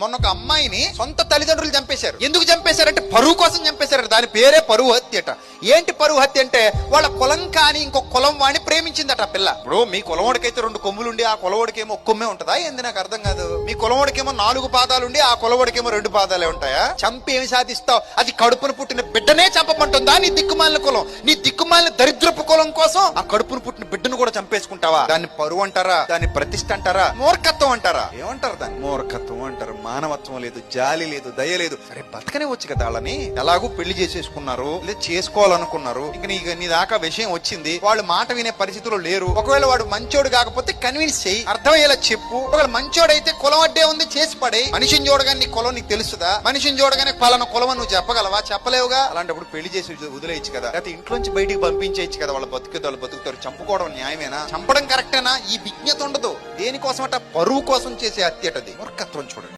మొన్న ఒక అమ్మాయిని సొంత తల్లిదండ్రులు చంపేశారు. ఎందుకు చంపేశారంటే పరువు కోసం చంపేశారు. దాని పేరే పరువు హత్య అట. ఏంటి పరువు హత్య అంటే వాళ్ళ కులం కాని ఇంకో కులం వాడిని ప్రేమించిందట పిల్ల. ఇప్పుడు మీ కులవాడికైతే 2 కొమ్ములుండి ఆ కులవాడికేమో ఒక్క కొమ్మే ఉంటదా ఏంది? నాకు అర్థం కాదు. మీ కులవాడికేమో 4 పాదాలుండి ఆ కులవాడికేమో 2 పాదాలే ఉంటాయా? చంపి ఏమి సాధిస్తావు? అది కడుపును పుట్టిన బిడ్డనే చంపమంటుందా నీ దిక్కుమాలిన కులం? నీ దిక్కుమాలిన దరిద్రపు కులం కోసం ఆ కడుపును పుట్టిన బిడ్డను కూడా చంపేసుకుంటావా? దాన్ని పరువు అంటారా? దాన్ని ప్రతిష్ఠ అంటారా? మూర్ఖత్వం అంటారా? ఏమంటారు దాన్ని? మూర్ఖత్వం అంటారు. మానవత్వం లేదు, జాలి లేదు, దయ లేదు. అరే బతకనే వచ్చు కదా వాళ్ళని. ఎలాగూ పెళ్లి చేసేసుకున్నారు, లేదా చేసుకోవాలనుకున్నారు. ఇక నీ దాకా విషయం వచ్చింది, వాళ్ళు మాట వినే పరిస్థితుల్లో లేరు. ఒకవేళ వాడు మంచోడు కాకపోతే కన్విన్స్ చెయ్యి, అర్థమయ్యేలా చెప్పు. ఒకవేళ మంచోడైతే కులం అడ్డే ఉంది చేసి పడే. మనిషిని చూడగానే నీ కులం నీకు తెలుసుదా? మనిషిని చూడగానే పలానా కులం నువ్వు చెప్పగలవా? చెప్పలేవుగా. అలాంటప్పుడు పెళ్లి చేసి వదిలేయచ్చు కదా, లేకపోతే ఇంట్లోంచి బయటికి పంపించేయచ్చు కదా. వాళ్ళు బతుకుతారు. చంపుకోవడం న్యాయమేనా? చంపడం కరెక్టేనా? ఈ విజ్ఞత ఉండదు. దేనికోసం అట? పరువు కోసం చేసే హత్య అటది. మూర్ఖత్వం చూడండి.